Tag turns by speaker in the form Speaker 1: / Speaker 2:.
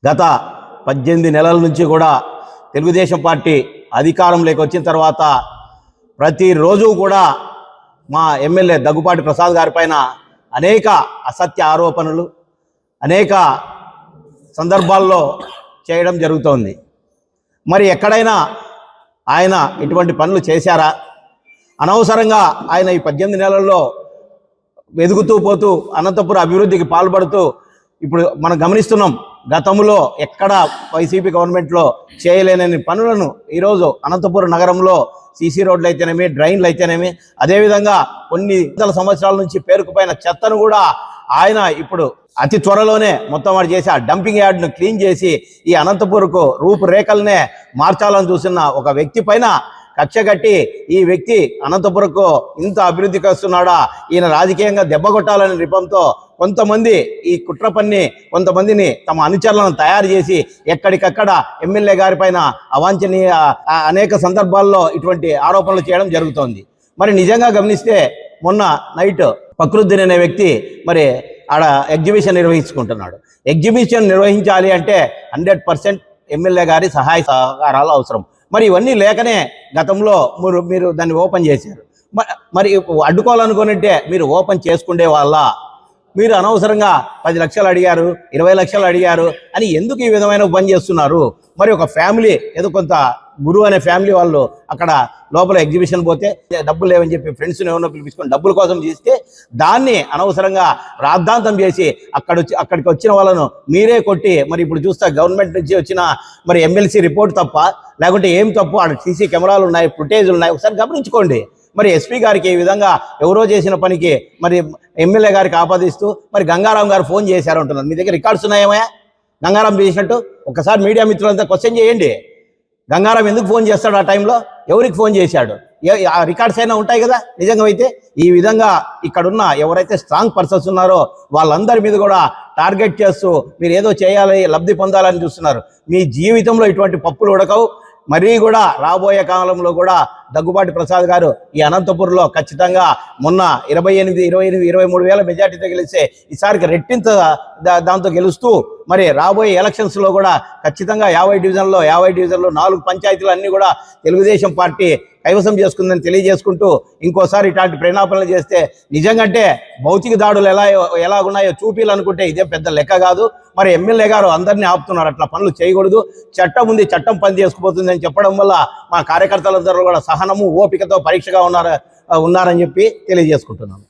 Speaker 1: గత 18 నెలల నుంచి కూడా తెలుగుదేశం పార్టీ అధికారంలోకి వచ్చిన తర్వాత ప్రతిరోజు కూడా మా ఎమ్మెల్యే దగ్గుపాటి ప్రసాద్ గారి పైన అనేక అసత్య ఆరోపణలు అనేక సందర్భాల్లో చేయడం జరుగుతోంది. మరి ఎక్కడైనా ఆయన ఇటువంటి పనులు చేశారా? అనవసరంగా ఆయన ఈ 18 నెలల్లో ఎదుగుతూ పోతూ అనంతపురం అభివృద్ధికి పాల్పడుతూ ఇప్పుడు మనం గమనిస్తున్నాం. గతంలో ఎక్కడ వైసీపీ గవర్నమెంట్లో చేయలేని పనులను ఈరోజు అనంతపురం నగరంలో సీసీ రోడ్లు అయితేనేమి, డ్రైన్లు అయితేనేమి, అదేవిధంగా కొన్ని వందల సంవత్సరాల నుంచి పేరుకుపోయిన చెత్తను కూడా ఆయన ఇప్పుడు అతి త్వరలోనే మొత్తం వాడు చేసి ఆ డంపింగ్ యార్డ్ను క్లీన్ చేసి ఈ అనంతపురంకు రూపురేఖలనే మార్చాలని చూసిన ఒక వ్యక్తి పైన కక్ష కట్టి ఈ వ్యక్తి అనంతపురంకు ఇంత అభివృద్ధికి వస్తున్నాడా, ఈయన రాజకీయంగా దెబ్బ కొట్టాలనే రిపంతో కొంతమంది ఈ కుట్ర పన్ని కొంతమందిని తమ అనుచరులను తయారు చేసి ఎక్కడికక్కడ ఎమ్మెల్యే గారి పైన అవాంఛనీయ అనేక సందర్భాల్లో ఇటువంటి ఆరోపణలు చేయడం జరుగుతోంది. మరి నిజంగా గమనిస్తే మొన్న నైట్ ఫక్రుద్దీన్ అనే వ్యక్తి మరి ఆడ ఎగ్జిబిషన్ నిర్వహించుకుంటున్నాడు. ఎగ్జిబిషన్ నిర్వహించాలి అంటే 100% ఎమ్మెల్యే గారి సహాయ సహకారాలు అవసరం. మరి ఇవన్నీ లేకనే గతంలో మీరు దాన్ని ఓపెన్ చేశారు. మరి అడ్డుకోవాలనుకున్నట్టే మీరు ఓపెన్ చేసుకునే వాళ్ళ మీరు అనవసరంగా 10 లక్షలు అడిగారు, 20 లక్షలు అడిగారు అని ఎందుకు ఈ విధమైన పని చేస్తున్నారు? మరి ఒక ఫ్యామిలీ ఏదో కొంత గురువు అనే ఫ్యామిలీ వాళ్ళు అక్కడ లోపల ఎగ్జిబిషన్ పోతే డబ్బులు లేవని చెప్పి ఫ్రెండ్స్ని ఎవరినో పిలిపించుకొని డబ్బుల కోసం చేస్తే దాన్ని అనవసరంగా రాద్ధాంతం చేసి అక్కడికి వచ్చిన వాళ్ళను మీరే కొట్టి మరి ఇప్పుడు చూస్తే గవర్నమెంట్ నుంచి వచ్చిన మరి ఎమ్మెల్సీ రిపోర్ట్ తప్ప లేకుంటే ఏం తప్పు, అక్కడ సీసీ కెమెరాలు ఉన్నాయి, ఫుటేజ్లు ఉన్నాయి, ఒకసారి గమనించుకోండి. మరి ఎస్పీ గారికి ఈ విధంగా ఎవరో చేసిన పనికి మరి ఎమ్మెల్యే గారికి ఆపాదిస్తూ మరి గంగారాం గారు ఫోన్ చేశారు అంటున్నారు. మీ దగ్గర రికార్డ్స్ ఉన్నాయేమయ్యా గంగారాం చేసినట్టు? ఒకసారి మీడియా మిత్రులంతా క్వశ్చన్ చేయండి. గంగారాం ఎందుకు ఫోన్ చేస్తాడు? ఆ టైంలో ఎవరికి ఫోన్ చేశాడు? ఆ రికార్డ్స్ అయినా ఉంటాయి కదా నిజంగా అయితే. ఈ విధంగా ఇక్కడున్న ఎవరైతే స్ట్రాంగ్ పర్సన్స్ ఉన్నారో వాళ్ళందరి మీద కూడా టార్గెట్ చేస్తూ మీరు ఏదో చేయాలి, లబ్ధి పొందాలని చూస్తున్నారు. మీ జీవితంలో ఇటువంటి పప్పులు ఉడకవు. మరీ కూడా రాబోయే కాలంలో కూడా దగ్గుపాటి ప్రసాద్ గారు ఈ అనంతపురంలో ఖచ్చితంగా మొన్న 23 వేల మెజార్టీతో గెలిస్తే ఈసారికి రెట్టింత దాంతో గెలుస్తూ మరి రాబోయే ఎలక్షన్స్లో కూడా ఖచ్చితంగా 50 డివిజన్లో 4 పంచాయతీలు అన్నీ కూడా తెలుగుదేశం పార్టీ కైవసం చేసుకుందని తెలియజేసుకుంటూ ఇంకోసారి ఇట్లాంటి ప్రేరణాపనలు చేస్తే నిజంగాంటే భౌతిక దాడులు ఎలాగున్నాయో చూపించాలనుకుంటే ఇదే పెద్ద లెక్క కాదు. మరి ఎమ్మెల్యే గారు అందరినీ ఆపుతున్నారు. అట్లా పనులు చేయకూడదు. చట్టం ఉంది, చట్టం పని చేసుకుపోతుంది అని చెప్పడం వల్ల మా కార్యకర్తలందరూ కూడా సహనము ఓపికతో పరీక్షగా ఉన్నారని చెప్పి తెలియజేసుకుంటున్నాను.